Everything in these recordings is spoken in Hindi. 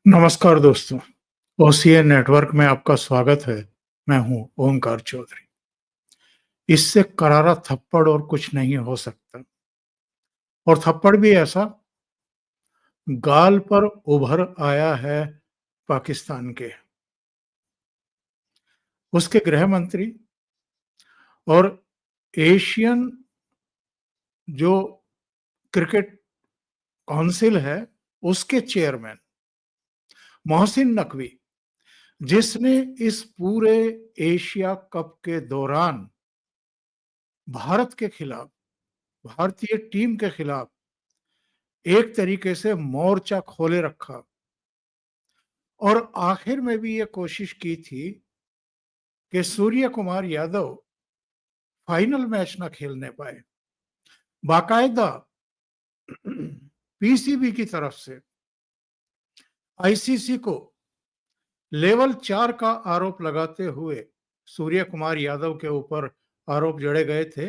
नमस्कार दोस्तों, ओसीए नेटवर्क में आपका स्वागत है। मैं हूँ ओमकार चौधरी। इससे करारा थप्पड़ और कुछ नहीं हो सकता और थप्पड़ भी ऐसा गाल पर उभर आया है पाकिस्तान के। उसके गृह मंत्री और एशियन जो क्रिकेट काउंसिल है, उसके चेयरमैन मोहसिन नकवी, जिसने इस पूरे एशिया कप के दौरान भारत के खिलाफ, भारतीय टीम के खिलाफ एक तरीके से मोर्चा खोले रखा और आखिर में भी ये कोशिश की थी कि सूर्य कुमार यादव फाइनल मैच ना खेलने पाए। बाकायदा पीसीबी की तरफ से आईसीसी को लेवल 4 का आरोप लगाते हुए सूर्य कुमार यादव के ऊपर आरोप जड़े गए थे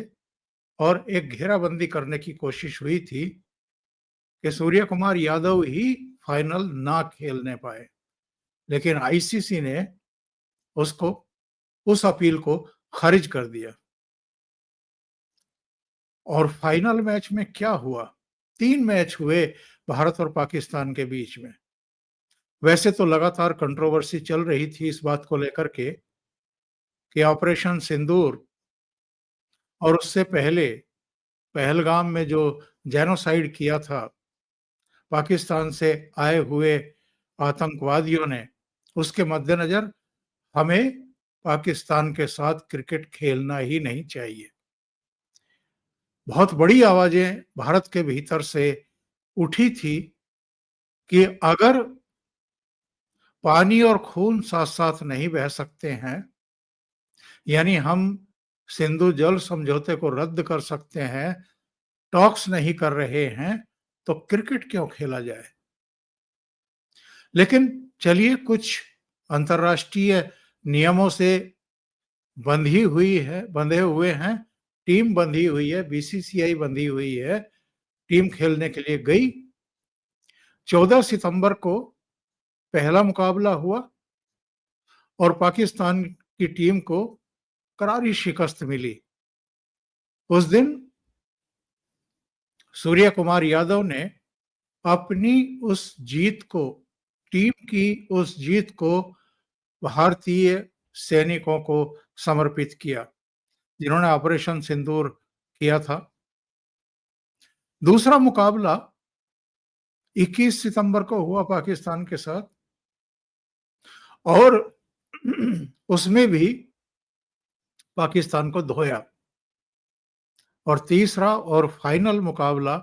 और एक घेराबंदी करने की कोशिश हुई थी कि सूर्य कुमार यादव ही फाइनल ना खेलने पाए। लेकिन आईसीसी ने उसको उस अपील को खारिज कर दिया। और फाइनल मैच में क्या हुआ? 3 मैच हुए भारत और पाकिस्तान के बीच में। वैसे तो लगातार कंट्रोवर्सी चल रही थी इस बात को लेकर के कि ऑपरेशन सिंदूर और उससे पहले पहलगाम में जो जेनोसाइड किया था पाकिस्तान से आए हुए आतंकवादियों ने, उसके मद्देनजर हमें पाकिस्तान के साथ क्रिकेट खेलना ही नहीं चाहिए। बहुत बड़ी आवाजें भारत के भीतर से उठी थी कि अगर पानी और खून साथ-साथ नहीं बह सकते हैं, यानी हम सिंधु जल समझौते को रद्द कर सकते हैं, टॉक्स नहीं कर रहे हैं, तो क्रिकेट क्यों खेला जाए? लेकिन चलिए, कुछ अंतर्राष्ट्रीय नियमों से बंधे हुए हैं, टीम बंधी हुई है, बीसीसीआई बंधी हुई है, टीम खेलने के लिए गई। 14 सितंबर को पहला मुकाबला हुआ और पाकिस्तान की टीम को करारी शिकस्त मिली। उस दिन सूर्य कुमार यादव ने अपनी उस जीत को, टीम की उस जीत को भारतीय सैनिकों को समर्पित किया, जिन्होंने ऑपरेशन सिंदूर किया था। दूसरा मुकाबला 21 सितंबर को हुआ पाकिस्तान के साथ और उसमें भी पाकिस्तान को धोया। और तीसरा और फाइनल मुकाबला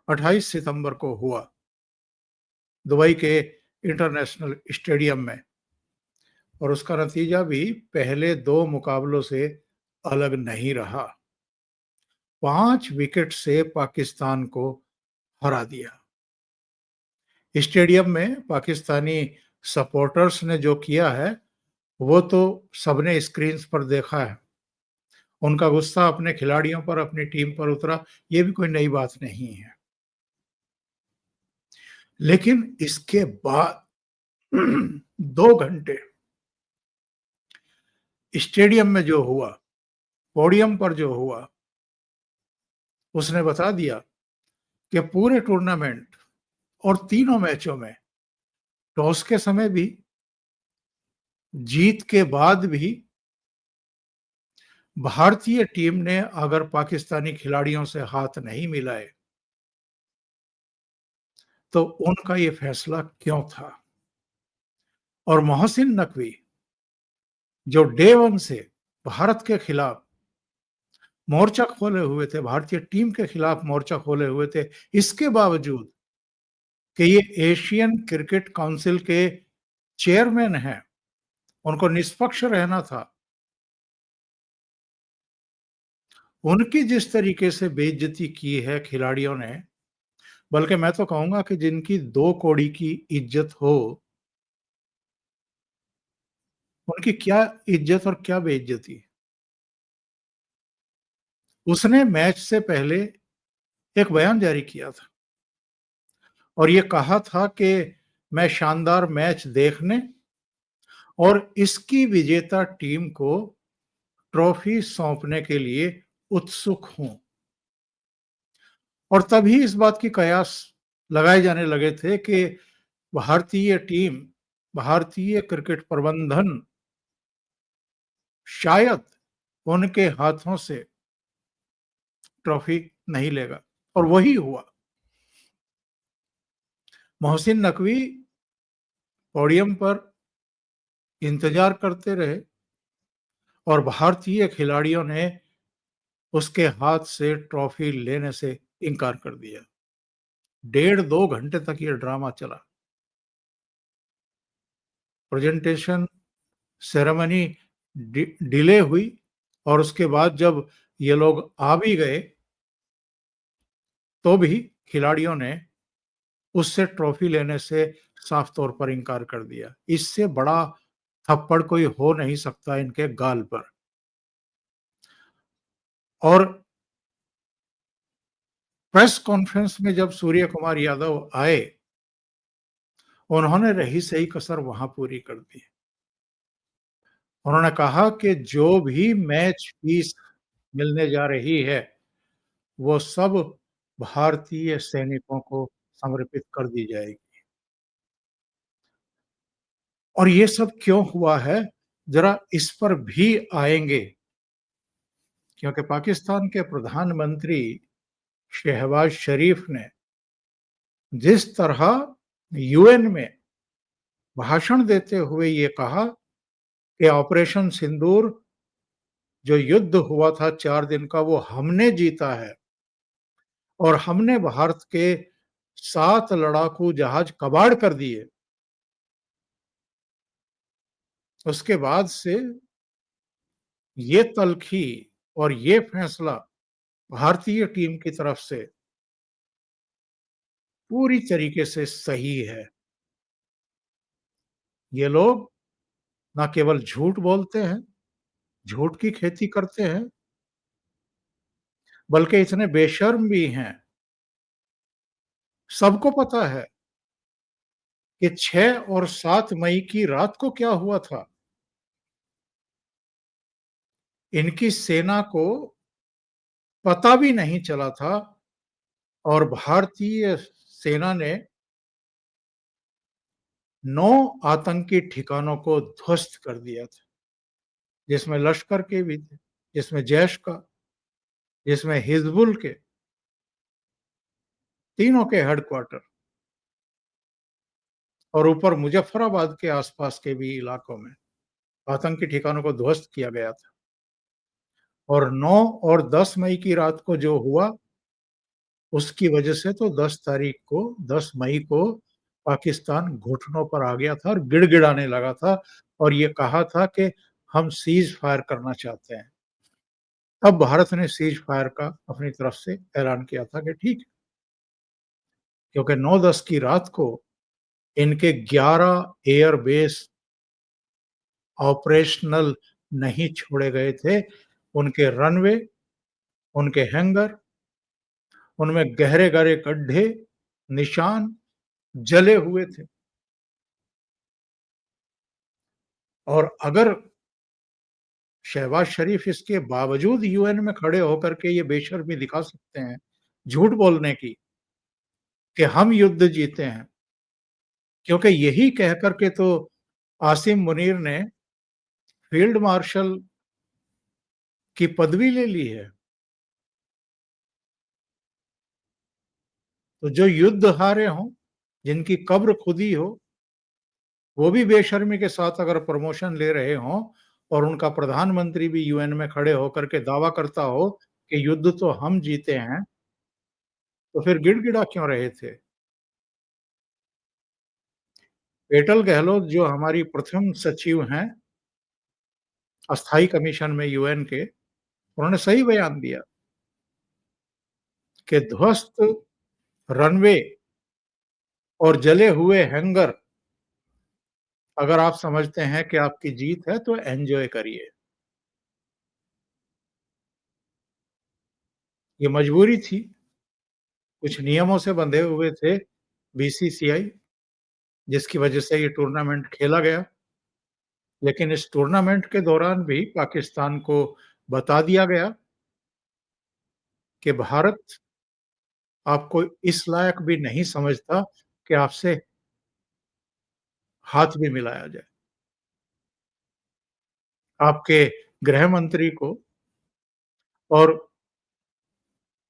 28 सितंबर को हुआ दुबई के इंटरनेशनल स्टेडियम में और उसका नतीजा भी पहले 2 मुकाबलों से अलग नहीं रहा। 5 विकेट से पाकिस्तान को हरा दिया। स्टेडियम में पाकिस्तानी सपोर्टर्स ने जो किया है, वो तो सबने स्क्रीन्स पर देखा है। उनका गुस्सा अपने खिलाड़ियों पर, अपनी टीम पर उतरा, ये भी कोई नई बात नहीं है। लेकिन इसके बाद 2 घंटे स्टेडियम में जो हुआ, पोडियम पर जो हुआ, उसने बता दिया कि पूरे टूर्नामेंट और तीनों मैचों में टॉस के समय भी, जीत के बाद भी भारतीय टीम ने अगर पाकिस्तानी खिलाड़ियों से हाथ नहीं मिलाए, तो उनका ये फैसला क्यों था? और मोहसिन नकवी, जो डे 1 से भारत के खिलाफ मोर्चा खोले हुए थे, भारतीय टीम के खिलाफ मोर्चा खोले हुए थे, इसके बावजूद कि ये एशियन क्रिकेट काउंसिल के चेयरमैन हैं, उनको निष्पक्ष रहना था। उनकी जिस तरीके से बेइज्जती की है खिलाड़ियों ने, बल्कि मैं तो कहूँगा कि जिनकी 2 कौड़ी की इज्जत हो, उनकी क्या इज्जत और क्या बेइज्जती। उसने मैच से पहले एक बयान जारी किया था और ये कहा था कि मैं शानदार मैच देखने और इसकी विजेता टीम को ट्रॉफी सौंपने के लिए उत्सुक हूं। और तभी इस बात की कयास लगाए जाने लगे थे कि भारतीय टीम, भारतीय क्रिकेट प्रबंधन शायद उनके हाथों से ट्रॉफी नहीं लेगा, और वही हुआ। मोहसिन नकवी पोडियम पर इंतजार करते रहे और भारतीय खिलाड़ियों ने उसके हाथ से ट्रॉफी लेने से इनकार कर दिया। 1.5-2 घंटे तक ये ड्रामा चला। प्रेजेंटेशन सेरेमनी डिले हुई और उसके बाद जब ये लोग आ भी गए तो भी खिलाड़ियों ने उससे ट्रॉफी लेने से साफ तौर पर इनकार कर दिया। इससे बड़ा थप्पड़ कोई हो नहीं सकता इनके गाल पर। और प्रेस कॉन्फ्रेंस में जब सूर्य कुमार यादव आए, उन्होंने रही सही कसर वहां पूरी कर दी। उन्होंने कहा कि जो भी मैच फीस मिलने जा रही है, वो सब भारतीय सैनिकों को समर्पित कर दी जाएगी। और ये सब क्यों हुआ है, ज़रा इस पर भी आएँगे, क्योंकि पाकिस्तान के प्रधानमंत्री शहबाज शरीफ ने जिस तरह यूएन में भाषण देते हुए ये कहा कि ऑपरेशन सिंदूर जो युद्ध हुआ था 4 दिन का, वो हमने जीता है और हमने भारत के 7 लड़ाकू जहाज कबाड़ कर दिए। उसके बाद से ये तल्खी और ये फैसला भारतीय टीम की तरफ से पूरी तरीके से सही है। ये लोग ना केवल झूठ बोलते हैं, झूठ की खेती करते हैं, बल्कि इतने बेशर्म भी हैं। सबको पता है कि 6 और 7 मई की रात को क्या हुआ था। इनकी सेना को पता भी नहीं चला था और भारतीय सेना ने 9 आतंकी ठिकानों को ध्वस्त कर दिया था, जिसमें लश्कर के भी थे, जिसमें जैश का, जिसमें हिजबुल के, तीनों के हेडक्वार्टर और ऊपर मुजफ्फराबाद के आसपास के भी इलाकों में आतंकी ठिकानों को ध्वस्त किया गया था। और 9 और 10 मई की रात को जो हुआ, उसकी वजह से तो 10 मई को पाकिस्तान घुटनों पर आ गया था और गिड़गिड़ाने लगा था और ये कहा था कि हम सीज़ फायर करना चाहते हैं। तब भारत ने सीज़ फायर का अपनी तरफ से ऐलान किया था कि ठीक है, क्योंकि 9-10 की रात को इनके 11 एयर बेस ऑपरेशनल नहीं छोड़े गए थे। उनके रनवे, उनके हैंगर, उनमें गहरे-गहरे गड्ढे, निशान जले हुए थे। और अगर शहबाज शरीफ इसके बावजूद यूएन में खड़े होकर के ये बेशर्मी दिखा सकते हैं, झूठ बोलने की, कि हम युद्ध जीते हैं, क्योंकि यही कह कर के तो आसिम मुनीर ने फील्ड मार्शल की पदवी ले ली है। तो जो युद्ध हारे हों, जिनकी कब्र खुदी हो, वो भी बेशर्मी के साथ अगर प्रमोशन ले रहे हों और उनका प्रधानमंत्री भी यूएन में खड़े होकर के दावा करता हो कि युद्ध तो हम जीते हैं, तो फिर गिड़गिड़ा क्यों रहे थे? एटल गहलोत जो हमारी प्रथम सचिव हैं, अस्थायी कमीशन में यूएन के, उन्होंने सही बयान दिया कि ध्वस्त रनवे और जले हुए हैंगर, अगर आप समझते हैं कि आपकी जीत है तो एन्जॉय करिए। ये मजबूरी थी, कुछ नियमों से बंधे हुए थे बीसीसीआई, जिसकी वजह से ये टूर्नामेंट खेला गया। लेकिन इस टूर्नामेंट के दौरान भी पाकिस्तान को बता दिया गया कि भारत आपको इस लायक भी नहीं समझता कि आपसे हाथ भी मिलाया जाए। आपके गृह मंत्री को और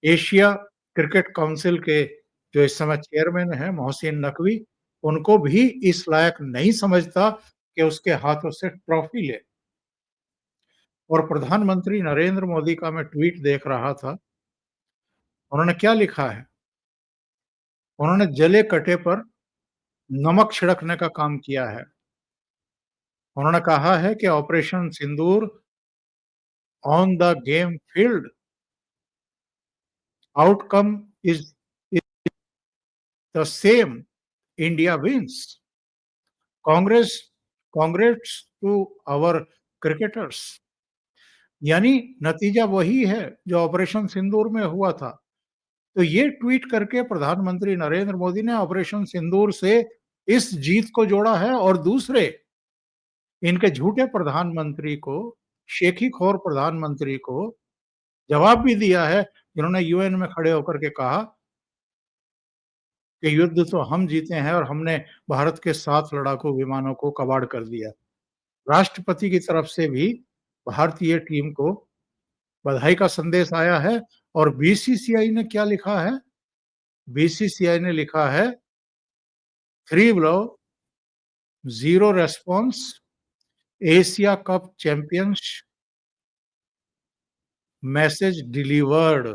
एशिया क्रिकेट काउंसिल के जो इस समय चेयरमैन हैं मोहसिन नकवी, उनको भी इस लायक नहीं समझता कि उसके हाथों से ट्रॉफी ले। और प्रधानमंत्री नरेंद्र मोदी का मैं ट्वीट देख रहा था, उन्होंने क्या लिखा है? उन्होंने जले कटे पर नमक छिड़कने का काम किया है। उन्होंने कहा है कि operation Sindoor on the game field outcome is the same, India wins. Congrats congrats to our cricketers. यानी नतीजा वही है जो ऑपरेशन सिंदूर में हुआ था। तो ये ट्वीट करके प्रधानमंत्री नरेंद्र मोदी ने ऑपरेशन सिंदूर से इस जीत को जोड़ा है और दूसरे इनके झूठे प्रधानमंत्री को, शेखीखोर प्रधानमंत्री को जवाब भी दिया है, जिन्होंने यूएन में खड़े होकर के कहा कि युद्ध तो हम जीते हैं और हमने भारत के 7 लड़ाकू विमानों को कबाड़ कर दिया। राष्ट्रपति की तरफ से भी भारतीय टीम को बधाई का संदेश आया है और बीसीसीआई ने क्या लिखा है? बीसीसीआई ने लिखा है, 3 blow, 0 response, Asia cup champions message delivered,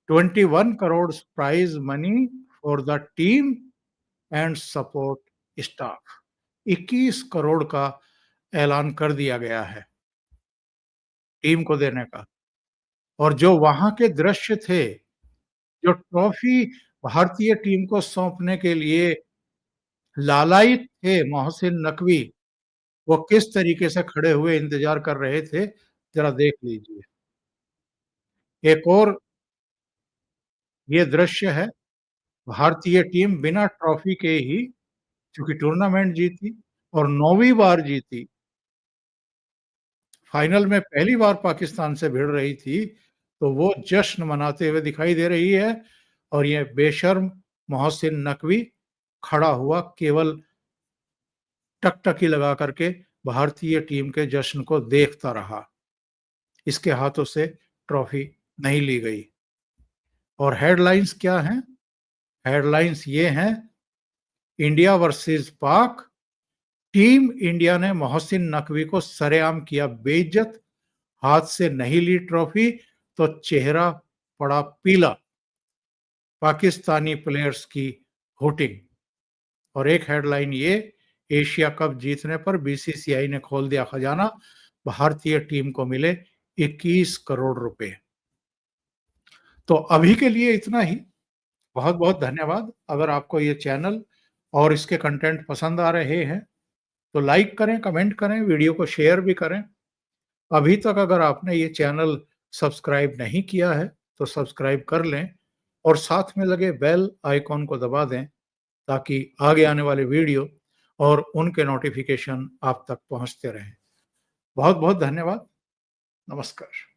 21 crore prize money for the team and support staff. 21 crore का ऐलान कर दिया गया है टीम को देने का। और जो वहां के दृश्य थे, जो ट्रॉफी भारतीय टीम को सौंपने के लिए लालायित थे मोहसिन नकवी, वो किस तरीके से खड़े हुए इंतजार कर रहे थे, जरा देख लीजिए। एक और ये दृश्य है, भारतीय टीम बिना ट्रॉफी के ही चूंकि टूर्नामेंट जीती और 9वीं बार जीती, फाइनल में पहली बार पाकिस्तान से भिड़ रही थी, तो वो जश्न मनाते हुए दिखाई दे रही है और ये बेशर्म मोहसिन नकवी खड़ा हुआ केवल टकटकी लगा करके भारतीय टीम के जश्न को देखता रहा। इसके हाथों से ट्रॉफी नहीं ली गई। और हेडलाइंस क्या हैं? हेडलाइंस ये हैं, इंडिया वर्सेस पाक, टीम इंडिया ने मोहसिन नकवी को सरेआम किया बेइज्जत, हाथ से नहीं ली ट्रॉफी तो चेहरा पड़ा पीला, पाकिस्तानी प्लेयर्स की हुटिंग। और एक हेडलाइन ये, एशिया कप जीतने पर बीसीसीआई ने खोल दिया खजाना, भारतीय टीम को मिले 21 करोड़ रुपए। तो अभी के लिए इतना ही। बहुत बहुत धन्यवाद। अगर आपको ये चैनल और इसके कंटेंट पसंद आ रहे हैं तो लाइक करें, कमेंट करें, वीडियो को शेयर भी करें। अभी तक अगर आपने ये चैनल सब्सक्राइब नहीं किया है तो सब्सक्राइब कर लें और साथ में लगे बेल आइकॉन को दबा दें ताकि आगे आने वाले वीडियो और उनके नोटिफिकेशन आप तक पहुंचते रहें। बहुत बहुत धन्यवाद। नमस्कार।